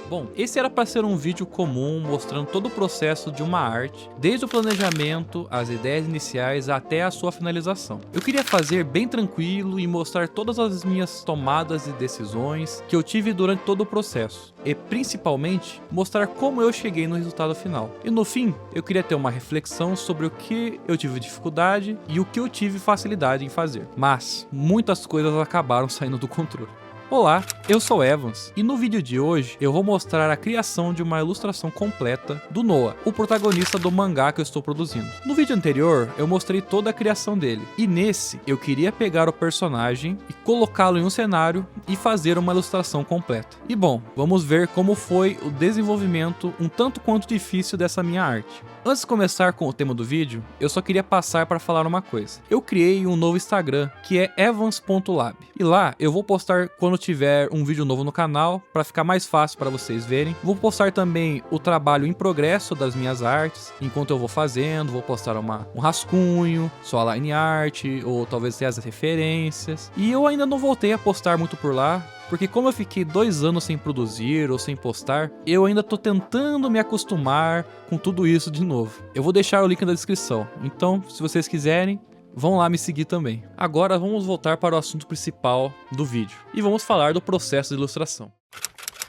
Bom, esse era para ser um vídeo comum mostrando todo o processo de uma arte, desde o planejamento, as ideias iniciais até a sua finalização. Eu queria fazer bem tranquilo e mostrar todas as minhas tomadas e decisões que eu tive durante todo o processo, e principalmente mostrar como eu cheguei no resultado final. E no fim, eu queria ter uma reflexão sobre o que eu tive dificuldade e o que eu tive facilidade em fazer. Mas muitas coisas acabaram saindo do controle. Olá, eu sou Evans e no vídeo de hoje eu vou mostrar a criação de uma ilustração completa do Noah, o protagonista do mangá que eu estou produzindo. No vídeo anterior eu mostrei toda a criação dele e nesse eu queria pegar o personagem e colocá-lo em um cenário e fazer uma ilustração completa. E bom, vamos ver como foi o desenvolvimento um tanto quanto difícil dessa minha arte. Antes de começar com o tema do vídeo, eu só queria passar para falar uma coisa. Eu criei um novo Instagram, que é evans.lab. E lá eu vou postar quando tiver um vídeo novo no canal, para ficar mais fácil para vocês verem. Vou postar também o trabalho em progresso das minhas artes, enquanto eu vou fazendo, vou postar um rascunho, só a line art, ou talvez até as referências. E eu ainda não voltei a postar muito por lá, porque como eu fiquei 2 anos sem produzir ou sem postar, eu ainda tô tentando me acostumar com tudo isso de novo. Eu vou deixar o link na descrição, então se vocês quiserem, vão lá me seguir também. Agora vamos voltar para o assunto principal do vídeo, e vamos falar do processo de ilustração.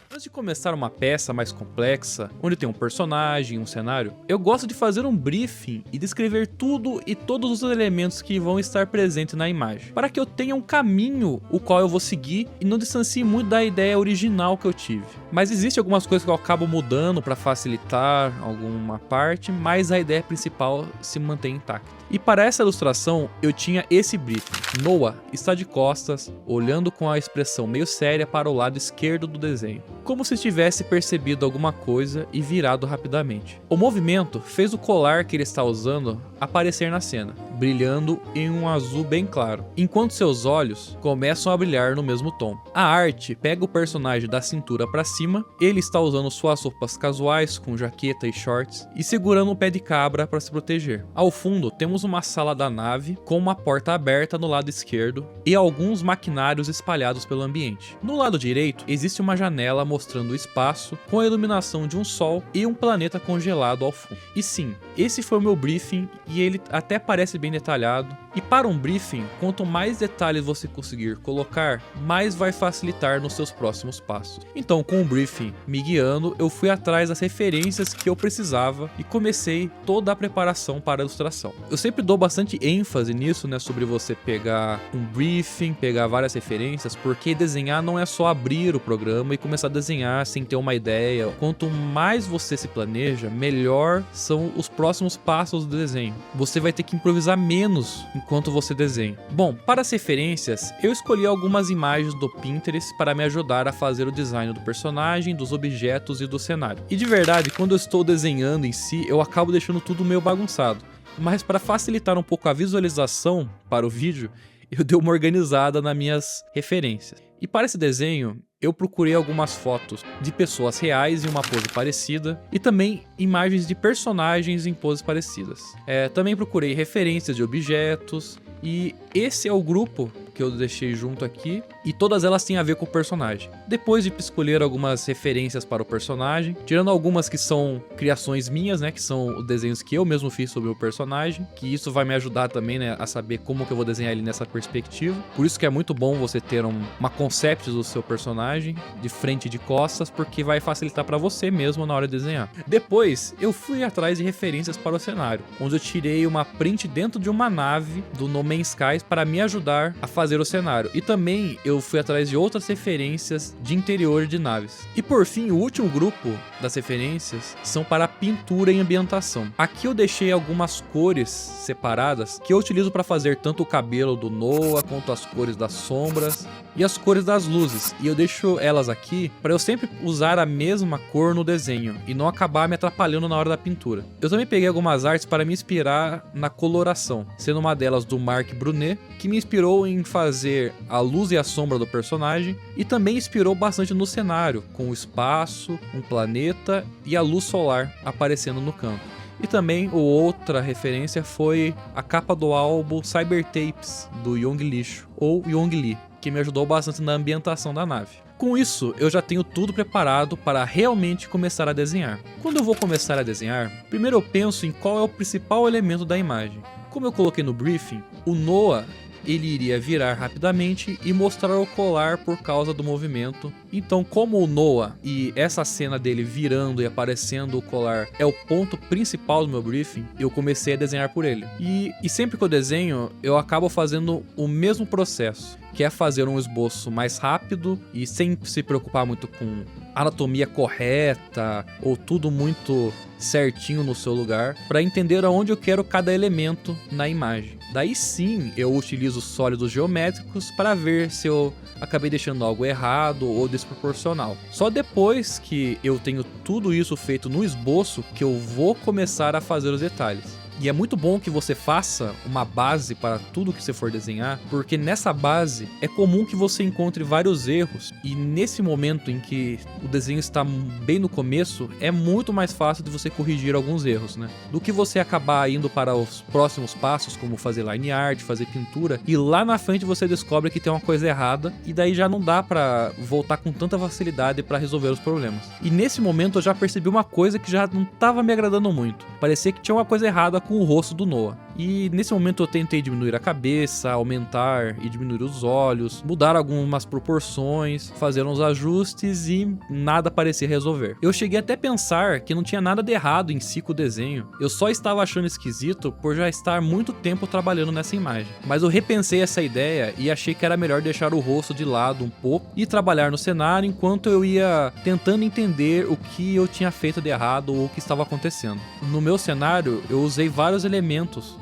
Antes de começar uma peça mais complexa, onde tem um personagem, um cenário, eu gosto de fazer um briefing e descrever tudo e todos os elementos que vão estar presentes na imagem, para que eu tenha um caminho o qual eu vou seguir e não distancie muito da ideia original que eu tive. Mas existem algumas coisas que eu acabo mudando para facilitar alguma parte, mas a ideia principal se mantém intacta. E para essa ilustração eu tinha esse briefing. Noah está de costas, olhando com a expressão meio séria para o lado esquerdo do desenho, como se tivesse percebido alguma coisa e virado rapidamente. O movimento fez o colar que ele está usando aparecer na cena, brilhando em um azul bem claro, enquanto seus olhos começam a brilhar no mesmo tom. A arte pega o personagem da cintura para cima, ele está usando suas roupas casuais com jaqueta e shorts e segurando um pé de cabra para se proteger. Ao fundo temos uma sala da nave com uma porta aberta no lado esquerdo e alguns maquinários espalhados pelo ambiente. No lado direito existe uma janela mostrando o espaço com a iluminação de um sol e um planeta congelado ao fundo. E sim, esse foi o meu briefing e ele até parece bem detalhado. E para um briefing, quanto mais detalhes você conseguir colocar, mais vai facilitar nos seus próximos passos. Então, com o briefing me guiando, eu fui atrás das referências que eu precisava e comecei toda a preparação para a ilustração. Eu sempre dou bastante ênfase nisso, né, sobre você pegar um briefing, pegar várias referências, porque desenhar não é só abrir o programa e começar a desenhar sem ter uma ideia. Quanto mais você se planeja, melhor são os próximos passos do desenho. Você vai ter que improvisar menos enquanto você desenha. Bom, para as referências, eu escolhi algumas imagens do Pinterest para me ajudar a fazer o design do personagem, dos objetos e do cenário. E de verdade, quando eu estou desenhando em si, eu acabo deixando tudo meio bagunçado. Mas para facilitar um pouco a visualização para o vídeo, eu dei uma organizada nas minhas referências. E para esse desenho, eu procurei algumas fotos de pessoas reais em uma pose parecida e também imagens de personagens em poses parecidas. Também procurei referências de objetos e esse é o grupo que eu deixei junto aqui e todas elas têm a ver com o personagem. Depois de escolher algumas referências para o personagem, tirando algumas que são criações minhas, né, que são os desenhos que eu mesmo fiz sobre o personagem, que isso vai me ajudar também, né, a saber como que eu vou desenhar ele nessa perspectiva. Por isso que é muito bom você ter uma concept do seu personagem de frente e de costas, porque vai facilitar para você mesmo na hora de desenhar. Depois eu fui atrás de referências para o cenário, onde eu tirei uma print dentro de uma nave do No Man's Sky para me ajudar a fazer o cenário. E também eu fui atrás de outras referências de interior de naves. E por fim, o último grupo das referências são para pintura e ambientação. Aqui eu deixei algumas cores separadas que eu utilizo para fazer tanto o cabelo do Noah quanto as cores das sombras e as cores das luzes. E eu deixo elas aqui para eu sempre usar a mesma cor no desenho e não acabar me atrapalhando na hora da pintura. Eu também peguei algumas artes para me inspirar na coloração, sendo uma delas do Mark Brunet, que me inspirou em fazer a luz e a sombra do personagem e também inspirou bastante no cenário, com o espaço, um planeta e a luz solar aparecendo no canto. E também outra referência foi a capa do álbum Cyber Tapes do Yong Lixo, ou Yong Lee, que me ajudou bastante na ambientação da nave. Com isso, eu já tenho tudo preparado para realmente começar a desenhar. Quando eu vou começar a desenhar, primeiro eu penso em qual é o principal elemento da imagem. Como eu coloquei no briefing, o Noah ele iria virar rapidamente e mostrar o colar por causa do movimento. Então, como o Noah e essa cena dele virando e aparecendo o colar é o ponto principal do meu briefing, eu comecei a desenhar por ele. E sempre que eu desenho, eu acabo fazendo o mesmo processo, que é fazer um esboço mais rápido e sem se preocupar muito com anatomia correta ou tudo muito certinho no seu lugar, para entender aonde eu quero cada elemento na imagem. Daí sim eu utilizo sólidos geométricos para ver se eu acabei deixando algo errado ou desproporcional. Só depois que eu tenho tudo isso feito no esboço que eu vou começar a fazer os detalhes. E é muito bom que você faça uma base para tudo que você for desenhar, porque nessa base é comum que você encontre vários erros, e nesse momento em que o desenho está bem no começo, é muito mais fácil de você corrigir alguns erros, né? Do que você acabar indo para os próximos passos, como fazer line art, fazer pintura, e lá na frente você descobre que tem uma coisa errada, e daí já não dá para voltar com tanta facilidade para resolver os problemas. E nesse momento eu já percebi uma coisa que já não estava me agradando muito. Parecia que tinha uma coisa errada com o rosto do Noah. E nesse momento eu tentei diminuir a cabeça, aumentar e diminuir os olhos, mudar algumas proporções, fazer uns ajustes e nada parecia resolver. Eu cheguei até a pensar que não tinha nada de errado em si com o desenho, eu só estava achando esquisito por já estar muito tempo trabalhando nessa imagem. Mas eu repensei essa ideia e achei que era melhor deixar o rosto de lado um pouco e trabalhar no cenário enquanto eu ia tentando entender o que eu tinha feito de errado ou o que estava acontecendo. No meu cenário eu usei vários elementos,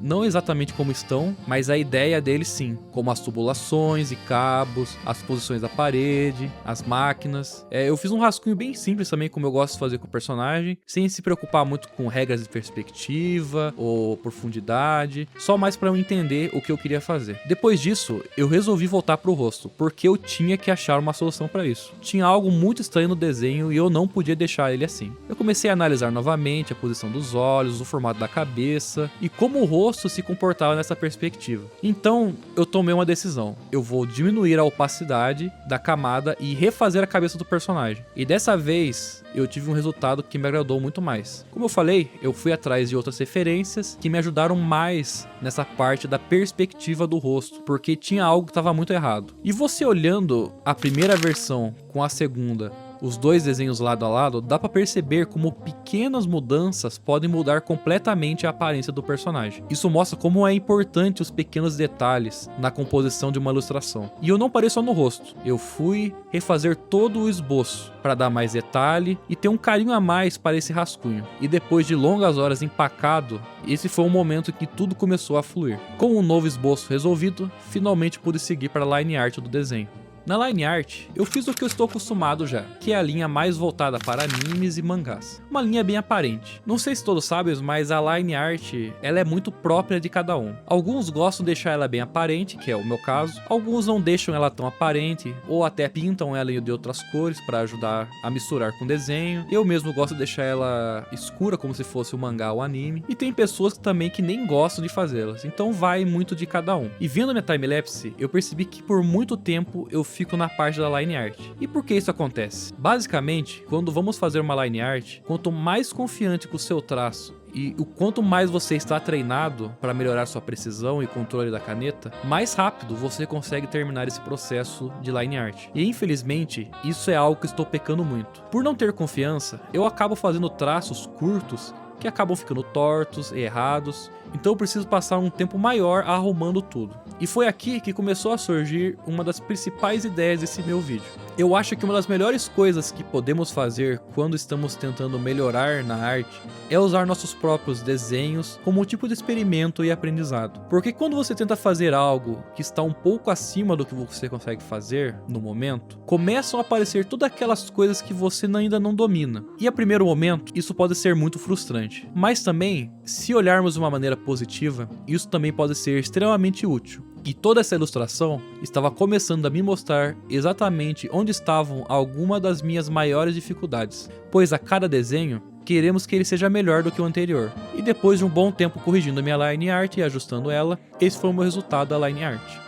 não exatamente como estão, mas a ideia deles sim, como as tubulações e cabos, as posições da parede, as máquinas. Eu fiz um rascunho bem simples também, como eu gosto de fazer com o personagem, sem se preocupar muito com regras de perspectiva ou profundidade, só mais para eu entender o que eu queria fazer. Depois disso, eu resolvi voltar pro rosto, porque eu tinha que achar uma solução para isso. Tinha algo muito estranho no desenho e eu não podia deixar ele assim. Eu comecei a analisar novamente a posição dos olhos, o formato da cabeça e como o rosto se comportava nessa perspectiva. Então eu tomei uma decisão, eu vou diminuir a opacidade da camada e refazer a cabeça do personagem. E dessa vez eu tive um resultado que me agradou muito mais. Como eu falei, eu fui atrás de outras referências que me ajudaram mais nessa parte da perspectiva do rosto, porque tinha algo que estava muito errado. E você olhando a primeira versão com a segunda, os dois desenhos lado a lado, dá pra perceber como pequenas mudanças podem mudar completamente a aparência do personagem. Isso mostra como é importante os pequenos detalhes na composição de uma ilustração. E eu não parei só no rosto, eu fui refazer todo o esboço para dar mais detalhe e ter um carinho a mais para esse rascunho. E depois de longas horas empacado, esse foi o momento que tudo começou a fluir. Com um novo esboço resolvido, finalmente pude seguir para a line art do desenho. Na line art, eu fiz o que eu estou acostumado já, que é a linha mais voltada para animes e mangás. Uma linha bem aparente. Não sei se todos sabem, mas a line art, ela é muito própria de cada um. Alguns gostam de deixar ela bem aparente, que é o meu caso. Alguns não deixam ela tão aparente, ou até pintam ela de outras cores para ajudar a misturar com o desenho. Eu mesmo gosto de deixar ela escura, como se fosse o mangá ou anime. E tem pessoas também que nem gostam de fazê-las, então vai muito de cada um. E vendo minha timelapse, eu percebi que por muito tempo eu fico na parte da line art. E por que isso acontece? Basicamente, quando vamos fazer uma line art, quanto mais confiante com o seu traço e o quanto mais você está treinado para melhorar sua precisão e controle da caneta, mais rápido você consegue terminar esse processo de line art. E infelizmente, isso é algo que estou pecando muito. Por não ter confiança, eu acabo fazendo traços curtos que acabam ficando tortos e errados, então eu preciso passar um tempo maior arrumando tudo. E foi aqui que começou a surgir uma das principais ideias desse meu vídeo. Eu acho que uma das melhores coisas que podemos fazer quando estamos tentando melhorar na arte é usar nossos próprios desenhos como um tipo de experimento e aprendizado. Porque quando você tenta fazer algo que está um pouco acima do que você consegue fazer no momento, começam a aparecer todas aquelas coisas que você ainda não domina. E a primeiro momento, isso pode ser muito frustrante. Mas também, se olharmos de uma maneira positiva, isso também pode ser extremamente útil. E toda essa ilustração estava começando a me mostrar exatamente onde estavam algumas das minhas maiores dificuldades, pois a cada desenho queremos que ele seja melhor do que o anterior. E depois de um bom tempo corrigindo a minha line art e ajustando ela, esse foi o meu resultado da line art.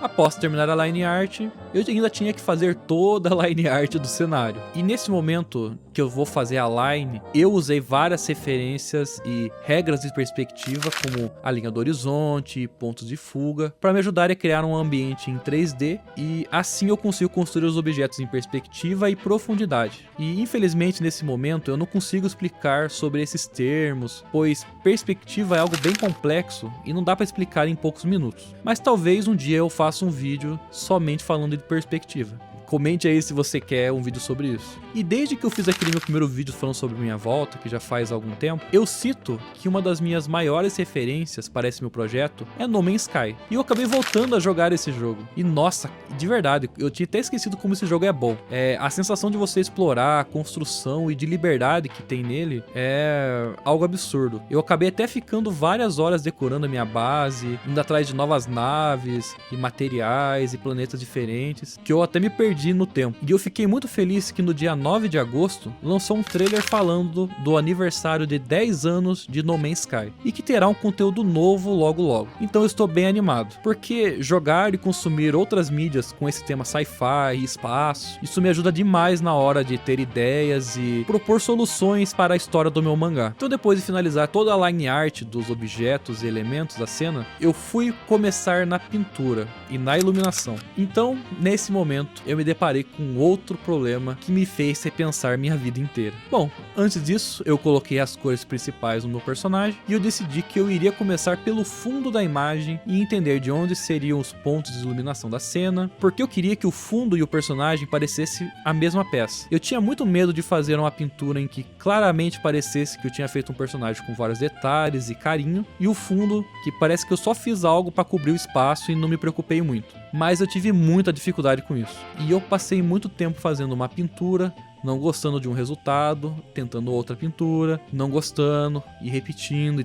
Após terminar a line art, eu ainda tinha que fazer toda a line art do cenário. E nesse momento que eu vou fazer a line, eu usei várias referências e regras de perspectiva, como a linha do horizonte, pontos de fuga, para me ajudar a criar um ambiente em 3D, e assim eu consigo construir os objetos em perspectiva e profundidade. E infelizmente nesse momento eu não consigo explicar sobre esses termos, pois perspectiva é algo bem complexo e não dá para explicar em poucos minutos. Mas talvez um dia eu faça um vídeo somente falando de perspectiva. Comente aí se você quer um vídeo sobre isso. E desde que eu fiz aquele meu primeiro vídeo falando sobre minha volta, que já faz algum tempo, eu cito que uma das minhas maiores referências para esse meu projeto é No Man's Sky. E eu acabei voltando a jogar esse jogo. E nossa, de verdade, eu tinha até esquecido como esse jogo é bom. A sensação de você explorar, a construção e de liberdade que tem nele é algo absurdo. Eu acabei até ficando várias horas decorando a minha base, indo atrás de novas naves e materiais e planetas diferentes, que eu até me perdi no tempo. E eu fiquei muito feliz que no dia 9 de agosto lançou um trailer falando do aniversário de 10 anos de No Man's Sky, e que terá um conteúdo novo logo logo. Então eu estou bem animado, porque jogar e consumir outras mídias com esse tema sci-fi e espaço, isso me ajuda demais na hora de ter ideias e propor soluções para a história do meu mangá. Então depois de finalizar toda a line art dos objetos e elementos da cena, eu fui começar na pintura e na iluminação. Então nesse momento eu me deparei com outro problema que me fez repensar minha vida inteira. Bom, antes disso eu coloquei as cores principais no meu personagem e eu decidi que eu iria começar pelo fundo da imagem e entender de onde seriam os pontos de iluminação da cena, porque eu queria que o fundo e o personagem parecessem a mesma peça. Eu tinha muito medo de fazer uma pintura em que claramente parecesse que eu tinha feito um personagem com vários detalhes e carinho, e o fundo que parece que eu só fiz algo para cobrir o espaço e não me preocupei muito. Mas eu tive muita dificuldade com isso, e eu passei muito tempo fazendo uma pintura, não gostando de um resultado, tentando outra pintura, não gostando, e repetindo, e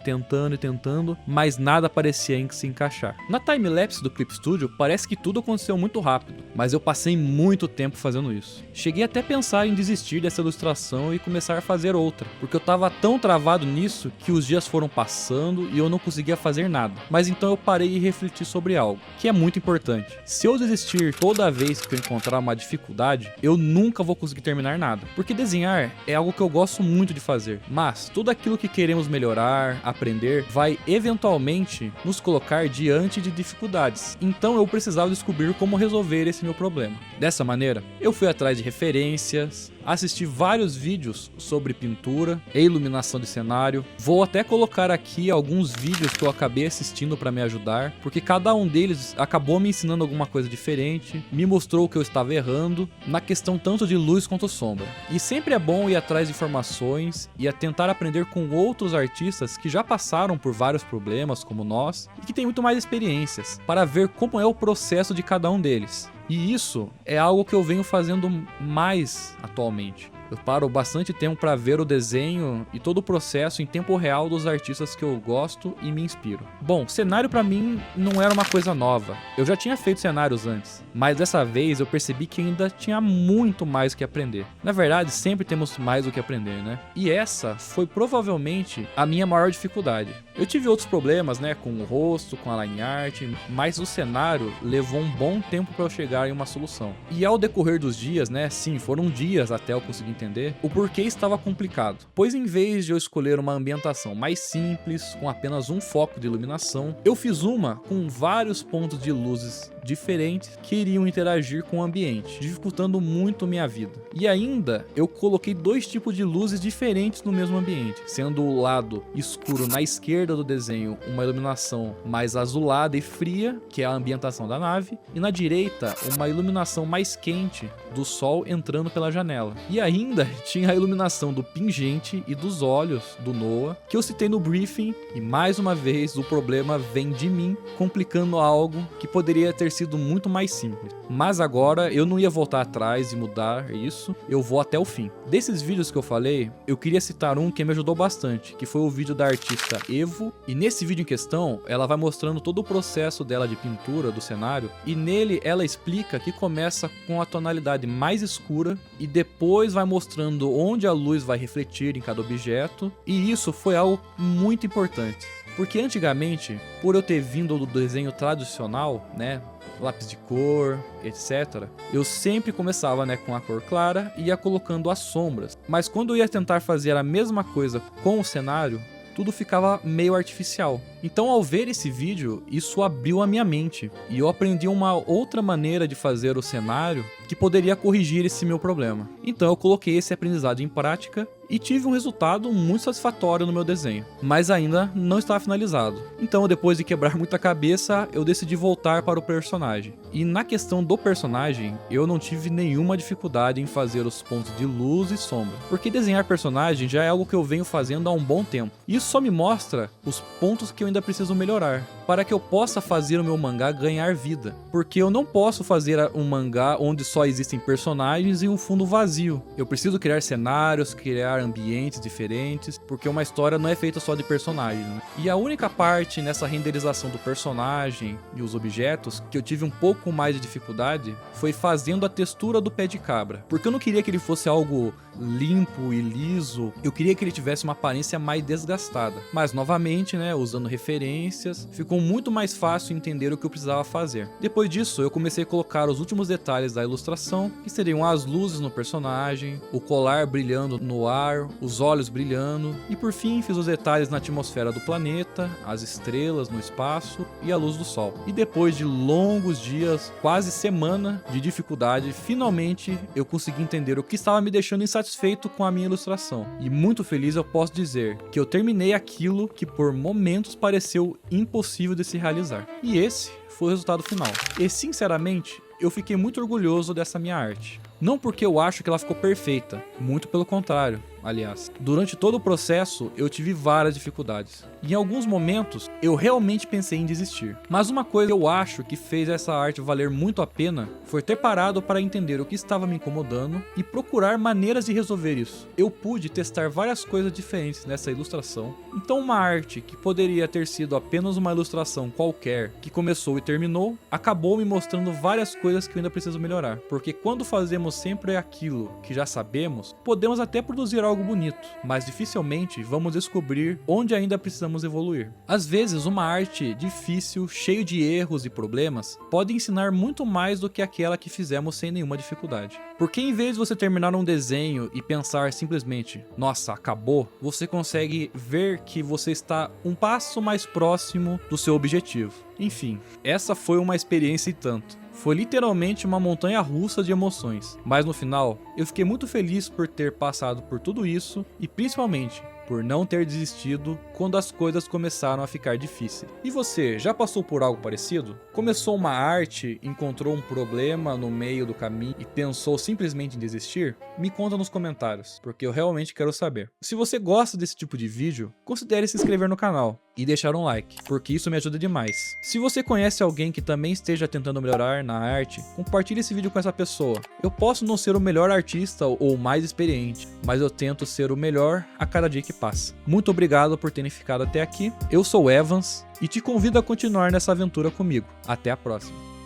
tentando, mas nada parecia se encaixar. Na timelapse do Clip Studio, parece que tudo aconteceu muito rápido, mas eu passei muito tempo fazendo isso. Cheguei até a pensar em desistir dessa ilustração e começar a fazer outra, porque eu tava tão travado nisso que os dias foram passando e eu não conseguia fazer nada. Mas então eu parei e refleti sobre algo, que é muito importante. Se eu desistir toda vez que eu encontrar uma dificuldade, eu nunca vou conseguir terminar nada. Porque desenhar é algo que eu gosto muito de fazer, mas tudo aquilo que queremos melhorar, aprender, vai eventualmente nos colocar diante de dificuldades. Então eu precisava descobrir como resolver esse meu problema. Dessa maneira, eu fui atrás de referências, assisti vários vídeos sobre pintura e iluminação de cenário. Vou até colocar aqui alguns vídeos que eu acabei assistindo para me ajudar, porque cada um deles acabou me ensinando alguma coisa diferente, me mostrou o que eu estava errando na questão tanto de luz quanto sombra. E sempre é bom ir atrás de informações e a tentar aprender com outros artistas que já passaram por vários problemas como nós e que têm muito mais experiências, para ver como é o processo de cada um deles. E isso é algo que eu venho fazendo mais atualmente. Eu paro bastante tempo para ver o desenho e todo o processo em tempo real dos artistas que eu gosto e me inspiro. Bom, cenário para mim não era uma coisa nova. Eu já tinha feito cenários antes, mas dessa vez eu percebi que ainda tinha muito mais o que aprender. Na verdade, sempre temos mais o que aprender, né? E essa foi provavelmente a minha maior dificuldade. Eu tive outros problemas, né, com o rosto, com a line art, mas o cenário levou um bom tempo para eu chegar em uma solução. E ao decorrer dos dias, né, sim, foram dias até eu conseguir entender o porquê estava complicado. Pois em vez de eu escolher uma ambientação mais simples, com apenas um foco de iluminação, eu fiz uma com vários pontos de luzes diferentes que iriam interagir com o ambiente, dificultando muito minha vida. E ainda eu coloquei dois tipos de luzes diferentes no mesmo ambiente, sendo o lado escuro na esquerda do desenho uma iluminação mais azulada e fria, que é a ambientação da nave, e na direita uma iluminação mais quente do sol entrando pela janela. E ainda tinha a iluminação do pingente e dos olhos do Noah, que eu citei no briefing, e mais uma vez o problema vem de mim, complicando algo que poderia ter sido muito mais simples. Mas agora eu não ia voltar atrás e mudar isso, eu vou até o fim. Desses vídeos que eu falei, eu queria citar um que me ajudou bastante, que foi o vídeo da artista Evo, e nesse vídeo em questão, ela vai mostrando todo o processo dela de pintura do cenário, e nele ela explica que começa com a tonalidade mais escura, e depois vai mostrando onde a luz vai refletir em cada objeto, e isso foi algo muito importante. Porque antigamente, por eu ter vindo do desenho tradicional, né, lápis de cor, etc. Eu sempre começava, né, com a cor clara e ia colocando as sombras. Mas quando eu ia tentar fazer a mesma coisa com o cenário, tudo ficava meio artificial. Então, ao ver esse vídeo, isso abriu a minha mente e eu aprendi uma outra maneira de fazer o cenário que poderia corrigir esse meu problema. Então eu coloquei esse aprendizado em prática e tive um resultado muito satisfatório no meu desenho, mas ainda não estava finalizado. Então, depois de quebrar muita cabeça, eu decidi voltar para o personagem. E na questão do personagem, eu não tive nenhuma dificuldade em fazer os pontos de luz e sombra, porque desenhar personagem já é algo que eu venho fazendo há um bom tempo. Isso só me mostra os pontos que eu ainda preciso melhorar, para que eu possa fazer o meu mangá ganhar vida. Porque eu não posso fazer um mangá onde só existem personagens e um fundo vazio. Eu preciso criar cenários, criar ambientes diferentes, porque uma história não é feita só de personagens, né? E a única parte nessa renderização do personagem e os objetos que eu tive um pouco mais de dificuldade foi fazendo a textura do pé de cabra, porque eu não queria que ele fosse algo limpo e liso, eu queria que ele tivesse uma aparência mais desgastada. Mas novamente, né, usando referências, ficou muito mais fácil entender o que eu precisava fazer. Depois disso, eu comecei a colocar os últimos detalhes da ilustração, que seriam as luzes no personagem, o colar brilhando no ar, os olhos brilhando, e por fim fiz os detalhes na atmosfera do planeta, as estrelas no espaço e a luz do sol. E depois de longos dias, quase semana de dificuldade, finalmente eu consegui entender o que estava me deixando insatisfeito com a minha ilustração. E muito feliz eu posso dizer que eu terminei aquilo que por momentos pareceu impossível de se realizar. E esse foi o resultado final. E sinceramente, eu fiquei muito orgulhoso dessa minha arte. Não porque eu acho que ela ficou perfeita, muito pelo contrário, aliás. Durante todo o processo, eu tive várias dificuldades. E em alguns momentos, eu realmente pensei em desistir. Mas uma coisa que eu acho que fez essa arte valer muito a pena foi ter parado para entender o que estava me incomodando e procurar maneiras de resolver isso. Eu pude testar várias coisas diferentes nessa ilustração. Então uma arte que poderia ter sido apenas uma ilustração qualquer, que começou e terminou, acabou me mostrando várias coisas que eu ainda preciso melhorar. Porque quando fazemos sempre aquilo que já sabemos, podemos até produzir algo bonito, mas dificilmente vamos descobrir onde ainda precisamos evoluir. Às vezes, uma arte difícil, cheio de erros e problemas, pode ensinar muito mais do que aquela que fizemos sem nenhuma dificuldade. Porque em vez de você terminar um desenho e pensar simplesmente, nossa, acabou, você consegue ver que você está um passo mais próximo do seu objetivo. Enfim, essa foi uma experiência e tanto. Foi literalmente uma montanha-russa de emoções, mas no final, eu fiquei muito feliz por ter passado por tudo isso e principalmente por não ter desistido quando as coisas começaram a ficar difíceis. E você, já passou por algo parecido? Começou uma arte, encontrou um problema no meio do caminho e pensou simplesmente em desistir? Me conta nos comentários, porque eu realmente quero saber. Se você gosta desse tipo de vídeo, considere se inscrever no canal e deixar um like, porque isso me ajuda demais. Se você conhece alguém que também esteja tentando melhorar na arte, compartilhe esse vídeo com essa pessoa. Eu posso não ser o melhor artista ou o mais experiente, mas eu tento ser o melhor a cada dia que passa. Muito obrigado por terem ficado até aqui. Eu sou o Evans e te convido a continuar nessa aventura comigo. Até a próxima.